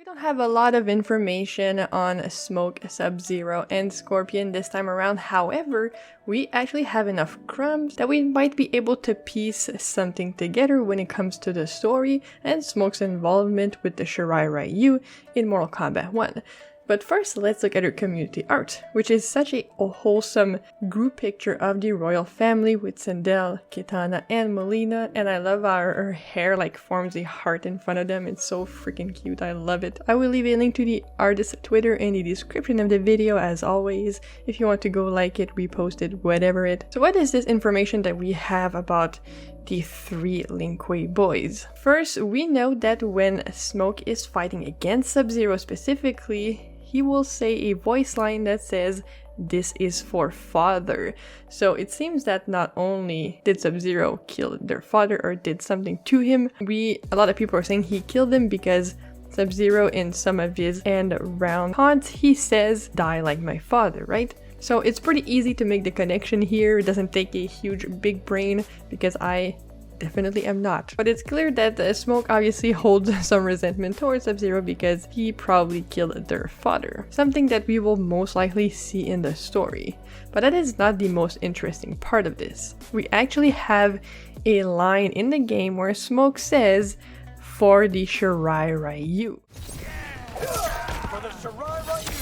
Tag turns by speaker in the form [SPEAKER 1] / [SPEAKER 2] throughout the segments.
[SPEAKER 1] don't have a lot of information on Smoke, Sub-Zero, and Scorpion this time around. However, we actually have enough crumbs that we might be able to piece something together when it comes to the story and Smoke's involvement with the Shirai Ryu in Mortal Kombat 1. But first, let's look at her community art, which is such a wholesome group picture of the royal family with Sindel, Kitana, and Molina, and I love how her hair like forms a heart in front of them. It's so freaking cute, I love it. I will leave a link to the artist's Twitter in the description of the video as always, if you want to go like it, repost it, whatever it. So what is this information that we have about the three Lin Kuei boys? First, we know that when Smoke is fighting against Sub-Zero specifically, he will say a voice line that says, "This is for father." So it seems that not only did Sub-Zero kill their father or did something to him, a lot of people are saying he killed him because Sub-Zero in some of his end round taunts, he says, "Die like my father," right? So it's pretty easy to make the connection here. It doesn't take a huge big brain because I definitely am not. But it's clear that Smoke obviously holds some resentment towards Sub-Zero because he probably killed their father. Something that we will most likely see in the story. But that is not the most interesting part of this. We actually have a line in the game where Smoke says, "For the Shirai Ryu." For the Shirai Ryu.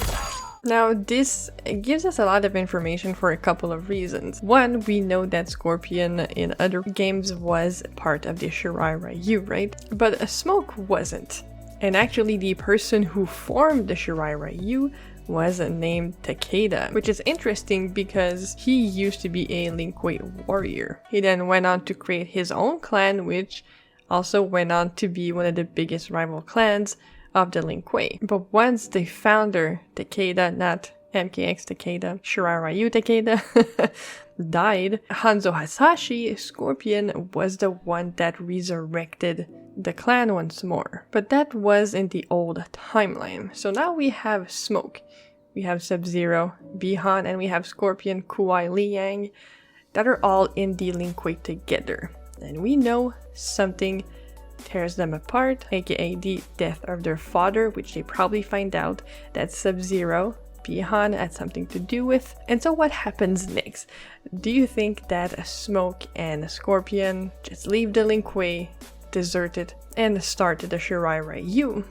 [SPEAKER 1] Now, this gives us a lot of information for a couple of reasons. One, we know that Scorpion in other games was part of the Shirai Ryu, right? But Smoke wasn't. And actually, the person who formed the Shirai Ryu was named Takeda, which is interesting because he used to be a Lin Kuei warrior. He then went on to create his own clan, which also went on to be one of the biggest rival clans of the Lin Kuei. But once the founder, Takeda, not MKX Takeda, Shirai Ryu Takeda, died, Hanzo Hasashi, Scorpion, was the one that resurrected the clan once more. But that was in the old timeline. So now we have Smoke, we have Sub-Zero, Bihan, and we have Scorpion, Kuai Liang, that are all in the Lin Kuei together. And we know something tears them apart, aka the death of their father, which they probably find out that Sub-Zero, Bihan had something to do with. And so what happens next? Do you think that Smoke and Scorpion just leave the Lin Kuei, desert it, and start the Shirai Ryu?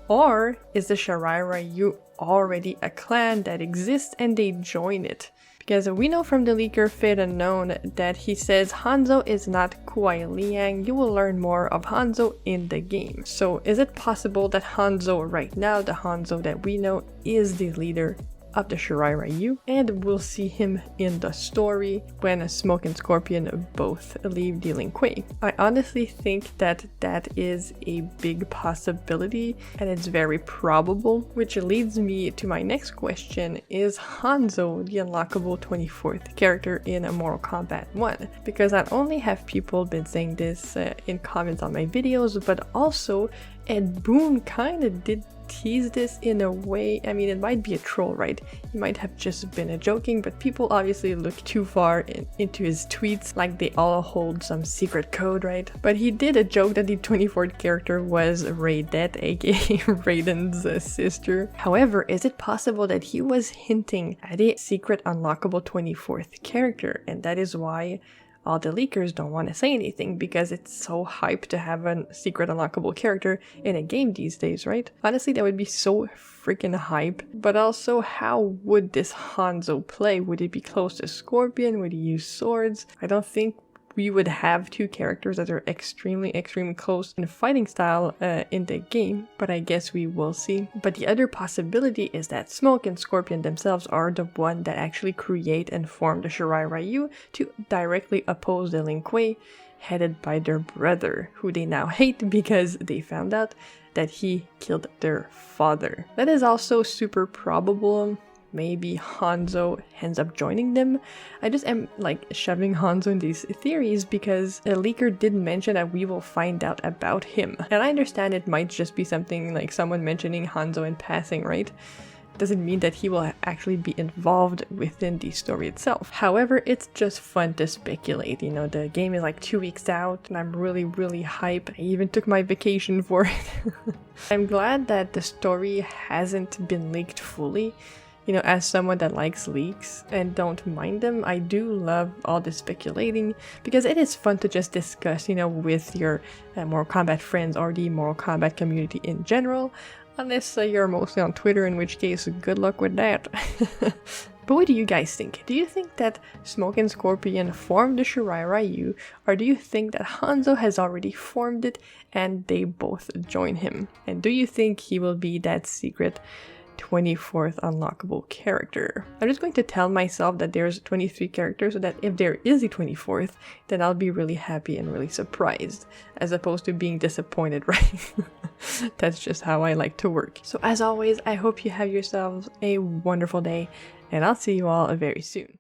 [SPEAKER 1] Or is the Shirai Ryu already a clan that exists and they join it? Because we know from the leaker Fate Unknown that he says Hanzo is not Kuai Liang. You will learn more of Hanzo in the game. So is it possible that Hanzo right now, the Hanzo that we know, is the leader of the Shirai Ryu? And we'll see him in the story when Smoke and Scorpion both leave the Lin Kuei. I honestly think that that is a big possibility and it's very probable, which leads me to my next question. Is Hanzo the unlockable 24th character in Mortal Kombat 1? Because not only have people been saying this in comments on my videos, but also Ed Boon kind of did tease this in a way. I mean, it might be a troll, right? He might have just been joking, but people obviously look too far into his tweets like they all hold some secret code, right? But he did a joke that the 24th character was Raidet, aka Raiden's sister. However, is it possible that he was hinting at a secret unlockable 24th character, and that is why all the leakers don't want to say anything, because it's so hyped to have a secret unlockable character in a game these days, right? Honestly, that would be so freaking hype. But also, how would this Hanzo play? Would it be close to Scorpion? Would he use swords? I don't think we would have two characters that are extremely close in fighting style in the game, but I guess we will see. But the other possibility is that Smoke and Scorpion themselves are the one that actually create and form the Shirai Ryu to directly oppose the Lin Kuei, headed by their brother, who they now hate because they found out that he killed their father. That is also super probable. Maybe Hanzo ends up joining them. I just am like shoving Hanzo in these theories because a leaker did mention that we will find out about him. And I understand it might just be something like someone mentioning Hanzo in passing, right? doesn't mean that he will actually be involved within the story itself. However, it's just fun to speculate. You know, the game is like 2 weeks out and I'm really hyped. I even took my vacation for it. I'm glad that the story hasn't been leaked fully. You know, as someone that likes leaks and don't mind them, I do love all the speculating because it is fun to just discuss, you know, with your Mortal Kombat friends or the Mortal Kombat community in general. Unless you're mostly on Twitter, in which case, good luck with that. But what do you guys think? Do you think that Smoke and Scorpion formed the Shirai Ryu, or do you think that Hanzo has already formed it and they both join him? And do you think he will be that secret 24th unlockable character? I'm just going to tell myself that there's 23 characters so that if there is a 24th, then I'll be really happy and really surprised, as opposed to being disappointed, right? That's just how I like to work. So as always, I hope you have yourselves a wonderful day, and I'll see you all very soon.